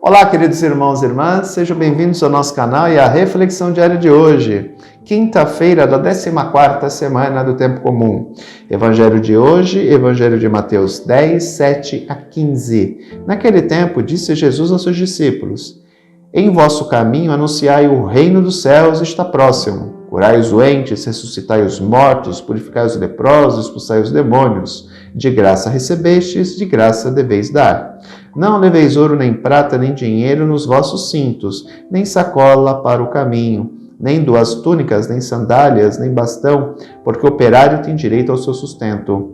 Olá, queridos irmãos e irmãs, sejam bem-vindos ao nosso canal e à reflexão diária de hoje, quinta-feira da 14ª semana do Tempo Comum. Evangelho de hoje, Evangelho de Mateus 10, 7 a 15. Naquele tempo, disse Jesus aos seus discípulos: Em vosso caminho anunciai o reino dos céus está próximo. Curai os doentes, ressuscitai os mortos, purificai os leprosos, expulsai os demônios. De graça recebestes, de graça deveis dar. Não leveis ouro, nem prata, nem dinheiro nos vossos cintos, nem sacola para o caminho, nem 2 túnicas, nem sandálias, nem bastão, porque o operário tem direito ao seu sustento.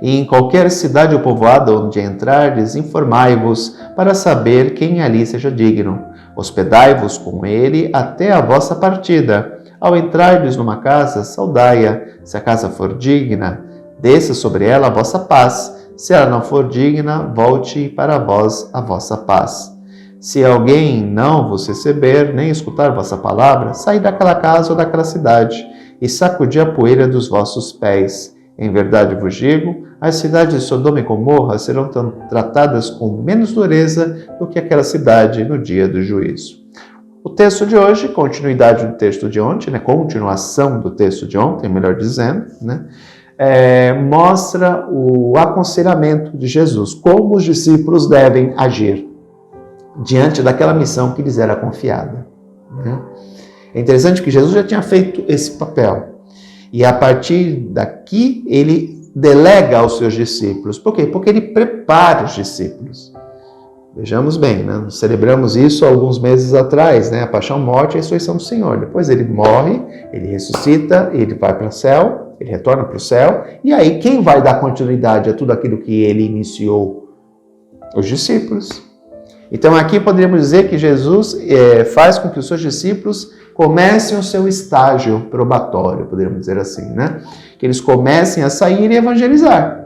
E em qualquer cidade ou povoado onde entrardes, informai-vos, para saber quem ali seja digno. Hospedai-vos com ele até a vossa partida. Ao entrardes numa casa, saudai-a. Se a casa for digna, desça sobre ela a vossa paz. Se ela não for digna, volte para vós a vossa paz. Se alguém não vos receber, nem escutar vossa palavra, saí daquela casa ou daquela cidade, e sacudi a poeira dos vossos pés. Em verdade vos digo, as cidades de Sodoma e Gomorra serão tratadas com menos dureza do que aquela cidade no dia do juízo. O texto de hoje, continuidade do texto de ontem, continuação do texto de ontem, melhor dizendo, mostra o aconselhamento de Jesus, como os discípulos devem agir diante daquela missão que lhes era confiada. É interessante que Jesus já tinha feito esse papel, e a partir daqui ele delega aos seus discípulos. Por quê? Porque ele prepara os discípulos. Vejamos bem, nós celebramos isso alguns meses atrás, a paixão, morte e ressurreição do Senhor. Depois ele morre, ele ressuscita, ele vai para o céu, ele retorna para o céu, e aí quem vai dar continuidade a tudo aquilo que ele iniciou? Os discípulos. Então aqui poderíamos dizer que Jesus faz com que os seus discípulos comecem o seu estágio probatório, poderíamos dizer assim, que eles comecem a sair e evangelizar.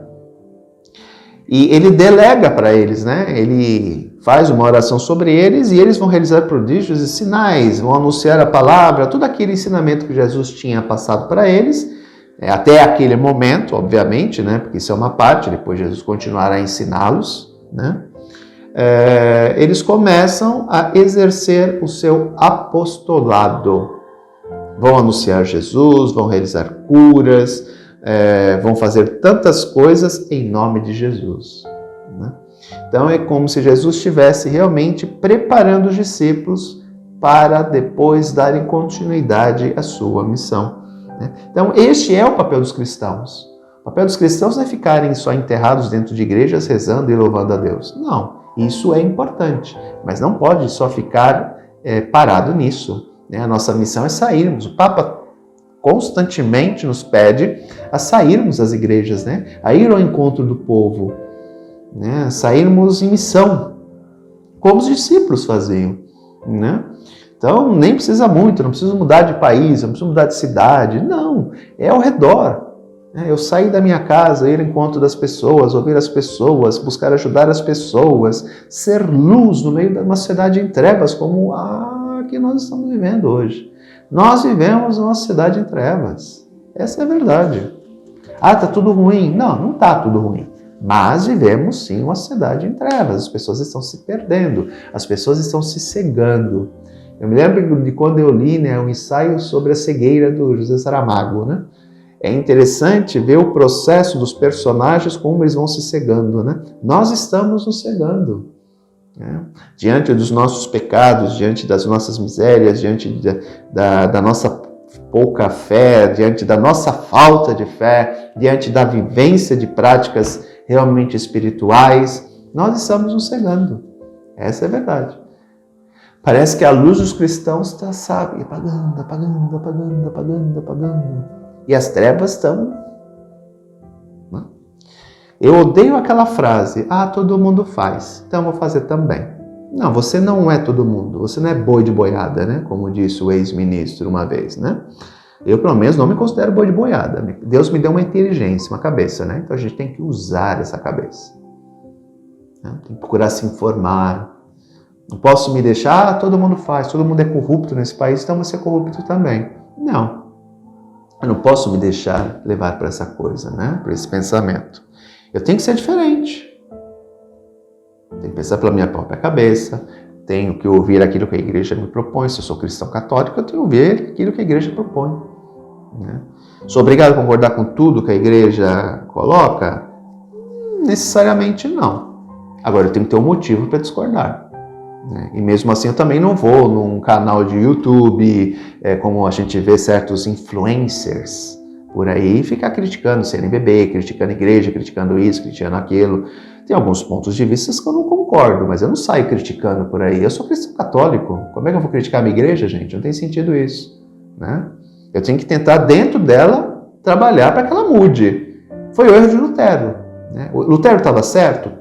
E ele delega para eles, ele faz uma oração sobre eles e eles vão realizar prodígios e sinais, vão anunciar a palavra, todo aquele ensinamento que Jesus tinha passado para eles, até aquele momento, obviamente, porque isso é uma parte, depois Jesus continuará a ensiná-los, eles começam a exercer o seu apostolado. Vão anunciar Jesus, vão realizar curas, vão fazer tantas coisas em nome de Jesus. Então é como se Jesus estivesse realmente preparando os discípulos para depois darem continuidade à sua missão. Então este é o papel dos cristãos. O papel dos cristãos não é ficarem só enterrados dentro de igrejas rezando e louvando a Deus. Não, isso é importante, mas não pode só ficar parado nisso. A nossa missão é sairmos. O Papa constantemente nos pede a sairmos das igrejas, a ir ao encontro do povo, a sairmos em missão, como os discípulos faziam. Então, nem precisa muito, não precisa mudar de país, não precisa mudar de cidade, não, é ao redor. Eu sair da minha casa, ir ao encontro das pessoas, ouvir as pessoas, buscar ajudar as pessoas, ser luz no meio de uma sociedade em trevas, como a que nós estamos vivendo hoje. Nós vivemos numa sociedade em trevas. Essa é a verdade. Está tudo ruim. Não, não está tudo ruim. Mas vivemos sim uma sociedade em trevas. As pessoas estão se perdendo. As pessoas estão se cegando. Eu me lembro de quando eu li um ensaio sobre a cegueira do José Saramago. É interessante ver o processo dos personagens, como eles vão se cegando. Nós estamos nos cegando. Diante dos nossos pecados, diante das nossas misérias, diante da nossa pouca fé, diante da nossa falta de fé, diante da vivência de práticas realmente espirituais, nós estamos nos cegando. Essa é a verdade. Parece que a luz dos cristãos está, apagando, apagando, apagando, apagando, apagando. E as trevas estão... Eu odeio aquela frase, todo mundo faz, então eu vou fazer também. Não, você não é todo mundo, você não é boi de boiada, como disse o ex-ministro uma vez, Eu, pelo menos, não me considero boi de boiada. Deus me deu uma inteligência, uma cabeça, Então a gente tem que usar essa cabeça. Tem que procurar se informar. Não posso me deixar, todo mundo faz, todo mundo é corrupto nesse país, então você é corrupto também. Não. Eu não posso me deixar levar para essa coisa, para esse pensamento. Eu tenho que ser diferente. Tenho que pensar pela minha própria cabeça, tenho que ouvir aquilo que a igreja me propõe. Se eu sou cristão católico, eu tenho que ouvir aquilo que a igreja propõe, né? Sou obrigado a concordar com tudo que a igreja coloca? Necessariamente não. Agora, eu tenho que ter um motivo para discordar, né? E mesmo assim, eu também não vou num canal de YouTube, como a gente vê certos influencers por aí, ficar criticando o CNBB, criticando a igreja, criticando isso, criticando aquilo. Tem alguns pontos de vista que eu não concordo, mas eu não saio criticando por aí. Eu sou cristão católico. Como é que eu vou criticar a minha igreja, gente? Não tem sentido isso, né? Eu tenho que tentar, dentro dela, trabalhar para que ela mude. Foi o erro de Lutero, né? O Lutero estava certo?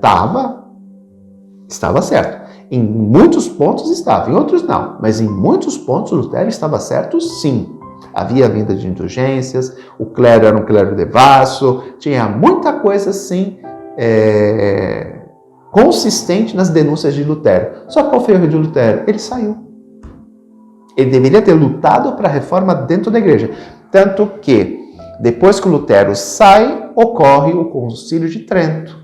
Estava certo. Em muitos pontos estava, em outros não. Mas em muitos pontos Lutero estava certo, sim. Havia vinda de indulgências, o clero era um clero devasso, tinha muita coisa assim consistente nas denúncias de Lutero. Só que qual foi o erro de Lutero? Ele saiu. Ele deveria ter lutado para a reforma dentro da igreja. Tanto que, depois que o Lutero sai, ocorre o Concílio de Trento,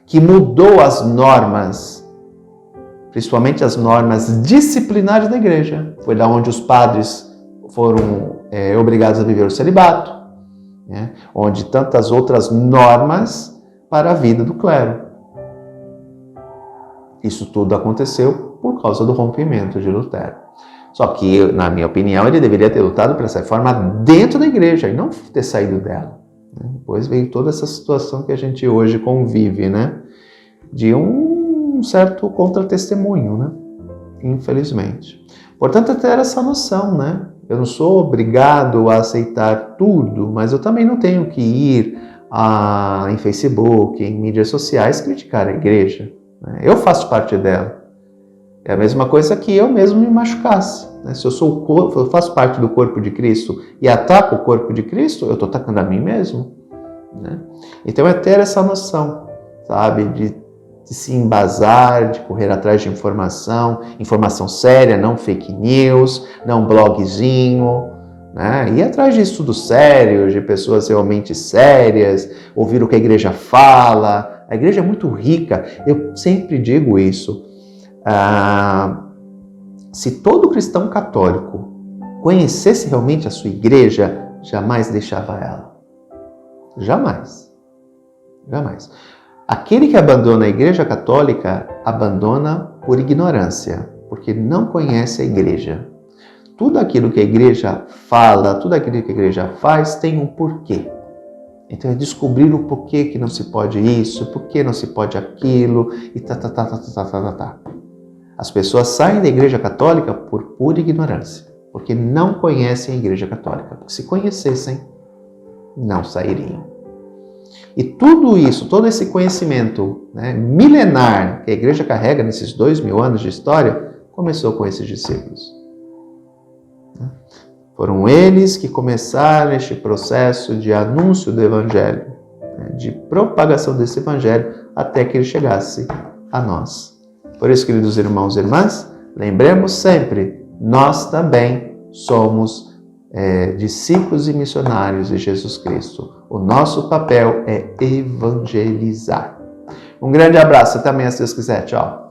que mudou as normas, principalmente as normas disciplinares da igreja. Foi da onde os padres foram obrigados a viver o celibato, né? Onde tantas outras normas para a vida do clero. Isso tudo aconteceu por causa do rompimento de Lutero. Só que, na minha opinião, ele deveria ter lutado para essa reforma dentro da igreja e não ter saído dela. Depois veio toda essa situação que a gente hoje convive, né? De um certo contra-testemunho, né? Infelizmente. Portanto, ter essa noção, né? Eu não sou obrigado a aceitar tudo, mas eu também não tenho que ir em Facebook, em mídias sociais, criticar a igreja, né? Eu faço parte dela. É a mesma coisa que eu mesmo me machucasse, né? Se eu sou o corpo, eu faço parte do corpo de Cristo e ataco o corpo de Cristo, eu estou atacando a mim mesmo, né? Então é ter essa noção, sabe, de se embasar, de correr atrás de informação séria, não fake news, não blogzinho, né? Ir atrás de estudos sérios, de pessoas realmente sérias, ouvir o que a igreja fala. A igreja é muito rica, eu sempre digo isso. Se todo cristão católico conhecesse realmente a sua igreja, jamais deixava ela. Jamais. Jamais. Aquele que abandona a igreja católica, abandona por ignorância, porque não conhece a igreja. Tudo aquilo que a igreja fala, tudo aquilo que a igreja faz, tem um porquê. Então é descobrir o porquê que não se pode isso, porquê não se pode aquilo, e tá. As pessoas saem da igreja católica por pura ignorância, porque não conhecem a igreja católica. Porque se conhecessem, não sairiam. E tudo isso, todo esse conhecimento, né, milenar que a igreja carrega nesses 2000 anos de história, começou com esses discípulos. Foram eles que começaram este processo de anúncio do evangelho, né, de propagação desse evangelho, até que ele chegasse a nós. Por isso, queridos irmãos e irmãs, lembremos sempre, nós também somos discípulos e missionários de Jesus Cristo. O nosso papel é evangelizar. Um grande abraço, até amanhã se Deus quiser. Tchau.